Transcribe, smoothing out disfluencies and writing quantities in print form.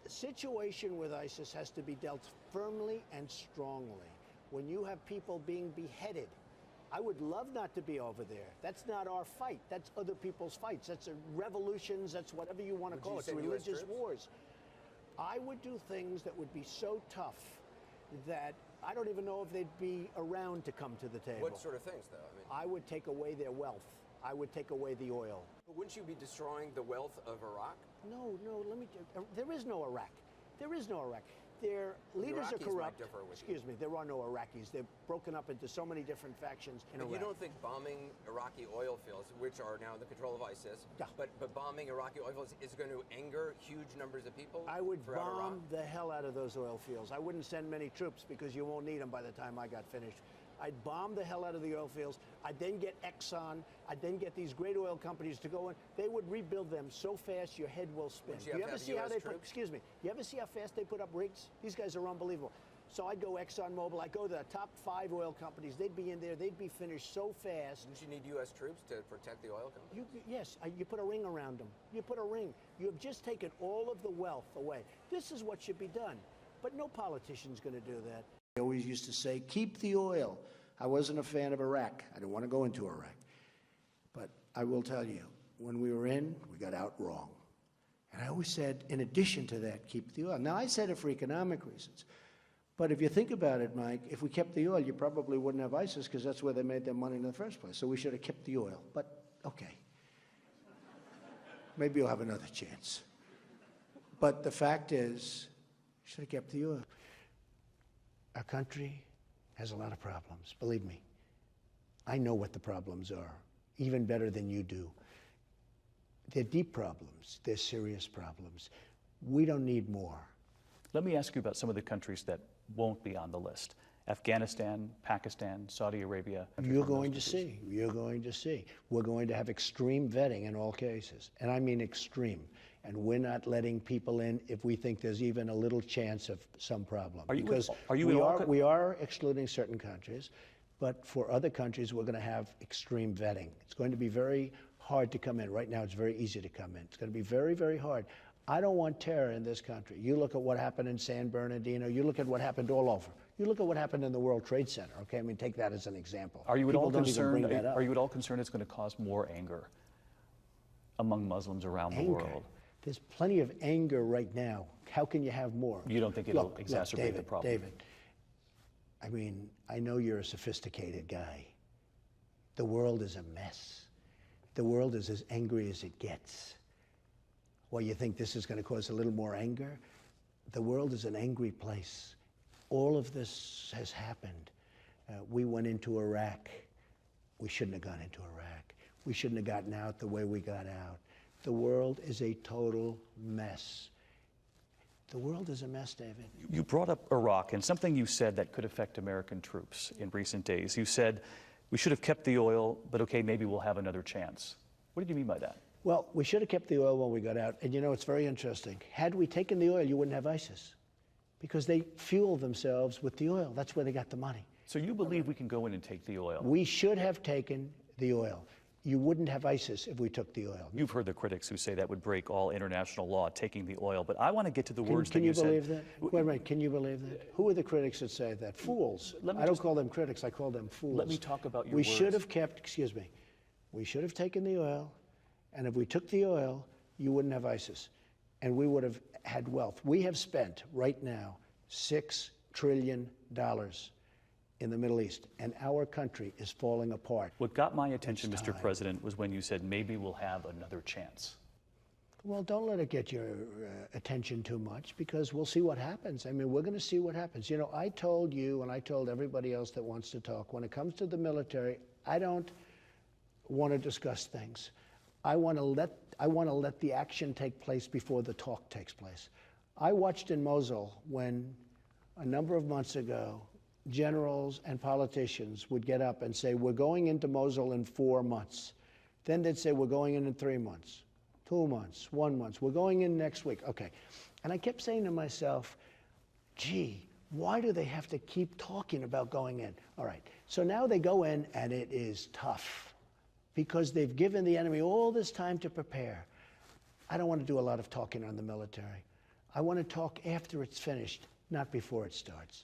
The situation with ISIS has to be dealt firmly and strongly. When you have people being beheaded, I would love not to be over there. That's not our fight. That's other people's fights. That's revolutions. That's whatever you want to call it. It's religious wars. I would do things that would be so tough that I don't even know if they'd be around to come to the table. What sort of things, though? I would take away their wealth. I would take away the oil. But wouldn't you be destroying the wealth of Iraq? No, there is no Iraq. There is no Iraq. Their leaders are corrupt. Excuse me, there are no Iraqis. They're broken up into so many different factions in Iraq. You don't think bombing Iraqi oil fields, which are now in the control of ISIS, but bombing Iraqi oil fields is going to anger huge numbers of people? I would bomb the hell out of those oil fields. I wouldn't send many troops because you won't need them by the time I got finished. I'd bomb the hell out of the oil fields. I'd then get Exxon. I'd then get these great oil companies to go in. They would rebuild them so fast your head will spin. You ever see how they put? Excuse me. You ever see how fast they put up rigs? These guys are unbelievable. So I'd go ExxonMobil. I'd go to the top 5 oil companies. They'd be in there. They'd be finished so fast. Don't you need U.S. troops to protect the oil companies? Yes. You put a ring around them. You put a ring. You have just taken all of the wealth away. This is what should be done. But no politician's going to do that. I always used to say, keep the oil. I wasn't a fan of Iraq. I didn't want to go into Iraq. But I will tell you, when we were in, we got out wrong. And I always said, in addition to that, keep the oil. Now, I said it for economic reasons. But if you think about it, Mike, if we kept the oil, you probably wouldn't have ISIS because that's where they made their money in the first place. So we should have kept the oil. But, okay. Maybe you'll have another chance. But the fact is, we should have kept the oil. Our country has a lot of problems. Believe me, I know what the problems are, even better than you do. They're deep problems. They're serious problems. We don't need more. Let me ask you about some of the countries that won't be on the list. Afghanistan, Pakistan, Saudi Arabia. You're going to see. You're going to see. We're going to have extreme vetting in all cases. And I mean extreme. And we're not letting people in if we think there's even a little chance of some problem. We are excluding certain countries, but for other countries, we're going to have extreme vetting. It's going to be very hard to come in. Right now, it's very easy to come in. It's going to be very, very hard. I don't want terror in this country. You look at what happened in San Bernardino. You look at what happened all over. You look at what happened in the World Trade Center, okay? I mean, take that as an example. Are you at all concerned it's going to cause more anger among Muslims around the world? There's plenty of anger right now. How can you have more? You don't think it'll exacerbate the problem? David, I mean, I know you're a sophisticated guy. The world is a mess. The world is as angry as it gets. Well, you think this is going to cause a little more anger? The world is an angry place. All of this has happened. We went into Iraq. We shouldn't have gone into Iraq. We shouldn't have gotten out the way we got out. The world is a total mess. The world is a mess, David. You brought up Iraq and something you said that could affect American troops in recent days. You said, we should have kept the oil, but okay, maybe we'll have another chance. What did you mean by that? Well, we should have kept the oil when we got out. And you know, it's very interesting. Had we taken the oil, you wouldn't have ISIS. Because they fuel themselves with the oil. That's where they got the money. So you believe we can go in and take the oil? We should have taken the oil. You wouldn't have ISIS if we took the oil. You've heard the critics who say that would break all international law, taking the oil. But I want to get to the words that you said. Can you believe that? Wait a minute, can you believe that? Who are the critics that say that? Fools. I don't call them critics, I call them fools. Let me talk about your words. We should have kept, excuse me, we should have taken the oil, and if we took the oil, you wouldn't have ISIS. And we would have had wealth. We have spent, right now, $6 trillion in the Middle East, and our country is falling apart. What got my attention, Mr. President, was when you said maybe we'll have another chance. Well, don't let it get your attention too much, because we'll see what happens. I mean, we're going to see what happens. You know, I told you, and I told everybody else that wants to talk, when it comes to the military, I don't want to discuss things. I want to let the action take place before the talk takes place. I watched in Mosul when, a number of months ago, generals and politicians would get up and say, we're going into Mosul in 4 months. Then they'd say, we're going in 3 months, 2 months, 1 month. We're going in next week. Okay. And I kept saying to myself, gee, why do they have to keep talking about going in? All right. So now they go in, and it is tough because they've given the enemy all this time to prepare. I don't want to do a lot of talking on the military. I want to talk after it's finished, not before it starts.